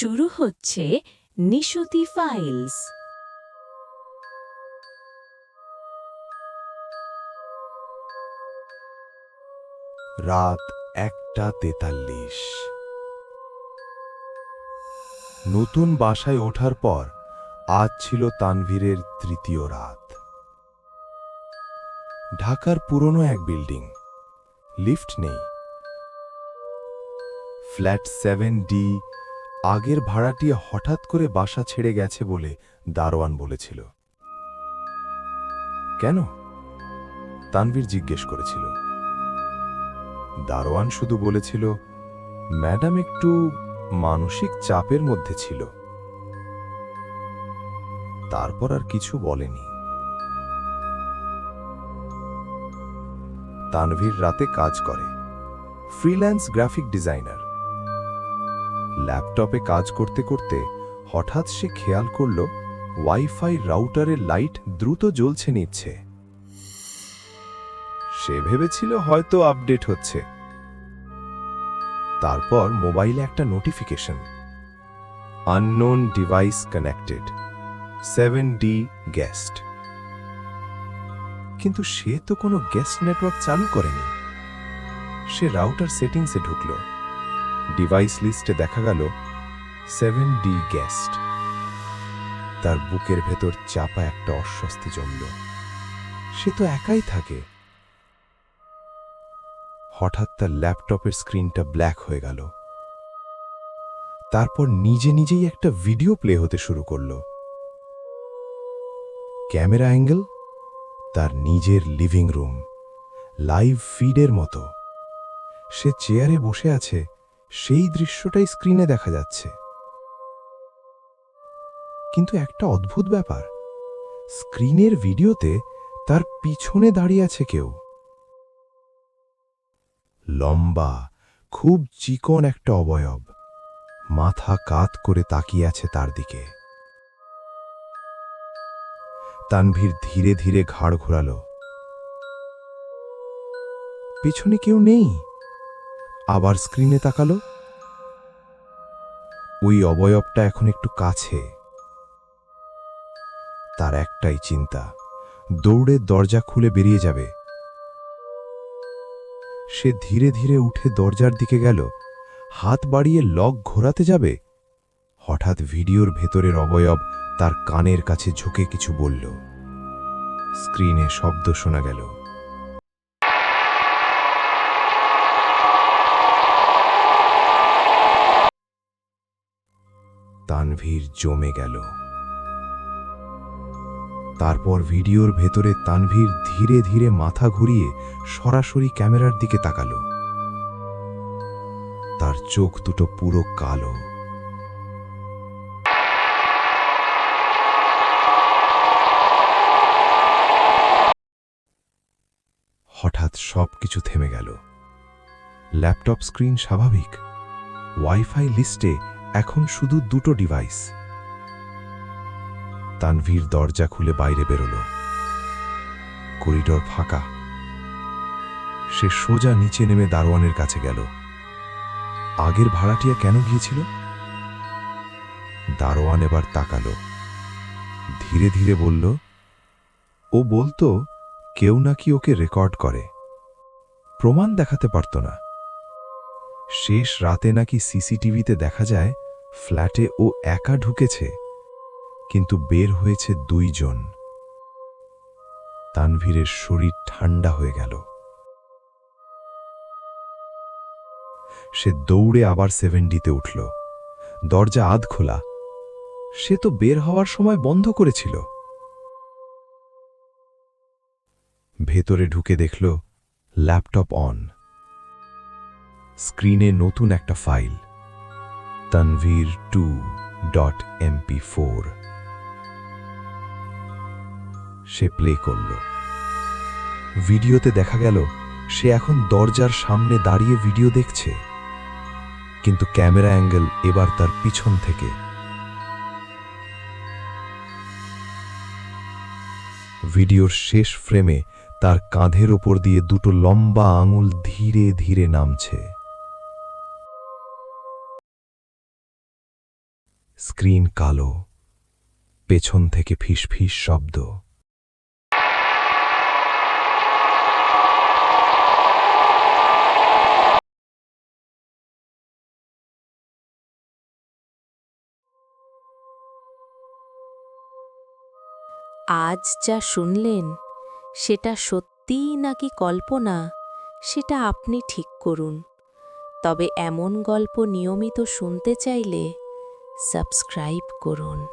শুরু হচ্ছে নিশুতি ফাইলস। রাত 1:43। নতুন বাসায় ওঠার পর আজ ছিল তানভীরের তৃতীয় রাত। ঢাকার পুরনো এক বিল্ডিং, লিফট নেই। Flat 7D। আগের ভাড়াটিয়া হঠাৎ করে বাসা ছেড়ে গেছে বলে দারোয়ান বলেছিল। কেন? তানভীর জিজ্ঞেস করেছিল। দারোয়ান শুধু বলেছিল, ম্যাডাম একটু মানসিক চাপের মধ্যে ছিল। তারপর আর কিছু বলেনি। তানভীর রাতে কাজ করে, ফ্রিল্যান্স গ্রাফিক ডিজাইনার। ল্যাপটপে কাজ করতে করতে হঠাৎ সে খেয়াল করল ওয়াইফাই রাউটারের লাইট দ্রুত জ্বলছে নিচ্ছে। সে ভেবেছিল হয়তো আপডেট হচ্ছে। তারপর মোবাইলে একটা notification, unknown device connected, 7D guest. কিন্তু সে তো কোনো গেস্ট নেটওয়ার্ক চালু করেনি। সে রাউটার সেটিংসে ঢুকল। ডিভাইস লিস্টে দেখা গেল 7D গেস্ট। তার বুকের ভেতর চাপা একটা অস্বস্তি জমল। সে তো একাই থাকে। হঠাৎ তার ল্যাপটপের স্ক্রিনটা ব্ল্যাক হয়ে গেল। তারপর নিজে নিজেই একটা ভিডিও প্লে হতে শুরু করল। ক্যামেরা অ্যাঙ্গেল তার নিজের লিভিং রুম, লাইভ ফিডের মতো। সে চেয়ারে বসে আছে, সেই দৃশ্যটাই স্ক্রিনে দেখা যাচ্ছে। কিন্তু একটা অদ্ভুত ব্যাপার, স্ক্রিনের ভিডিওতে তার পিছনে দাঁড়িয়ে আছে কেউ। লম্বা, খুব চিকন একটা অবয়ব, মাথা কাত করে তাকিয়ে আছে তার দিকে। তানভীর ধীরে ধীরে ঘাড় ঘোরাল। পিছনে কেউ নেই। আবার স্ক্রিনে তাকালো। ওই অবয়বটা এখন একটু কাছে। তার একটাই চিন্তা, দৌড়ে দরজা খুলে বেরিয়ে যাবে। সে ধীরে ধীরে উঠে দরজার দিকে গেল, হাত বাড়িয়ে লক ঘোরাতে যাবে। হঠাৎ ভিডিওর ভেতরের অবয়ব তার কানের কাছে ঝুঁকে কিছু বলল। স্ক্রিনে শব্দ শোনা গেল। তানভীর জমে গেল। তারপর ভিডিওর ভেতরে তানভীর ধীরে ধীরে মাথা ঘুরিয়ে সরাসরি ক্যামেরার দিকে তাকালো। তার চোখ দুটো পুরো কালো। হঠাৎ সবকিছু থেমে গেল। ল্যাপটপ স্ক্রিন স্বাভাবিক। ওয়াইফাই লিস্টে এখন শুধু দুটো ডিভাইস। তানভীর দরজা খুলে বাইরে বেরোল। করিডোর ফাঁকা। সে সোজা নিচে নেমে দারোয়ানের কাছে গেল। আগের ভাড়াটিয়া কেন গিয়েছিল? দারোয়ান এবার তাকালো। ধীরে ধীরে বলল, ও বলতো কেউ নাকি ওকে রেকর্ড করে, প্রমাণ দেখাতে পারত না। শেষ রাতে নাকি সিসিটিভিতে দেখা যায় ফ্ল্যাটে ও একা ঢুকেছে, কিন্তু বের হয়েছে 2 জন। তানভীরের শরীর ঠান্ডা হয়ে গেল। সে দৌড়ে আবার 7Dতে উঠল। দরজা আধ খোলা। সে তো বের হওয়ার সময় বন্ধ করেছিল। ভেতরে ঢুকে দেখল ল্যাপটপ অন। স্ক্রিনে নতুন একটা ফাইল, tanveer2.mp4। সে প্লে করল। ভিডিওতে দেখা গেল সে এখন দরজার সামনে দাঁড়িয়ে ভিডিও দেখছে, কিন্তু ক্যামেরা অ্যাঙ্গেল এবার তার পিছন থেকে। ভিডিওর শেষ ফ্রেমে তার কাঁধের ওপর দিয়ে দুটো লম্বা আঙুল ধীরে ধীরে নামছে। স্ক্রিন কালো, পেছন থেকে ফিসফিস শব্দ। আজ যা শুনলেন সেটা সত্যিই নাকি কল্পনা সেটা আপনি ঠিক করুন। তবে এমন গল্প নিয়মিত শুনতে চাইলে সাবস্ক্রাইব করুন।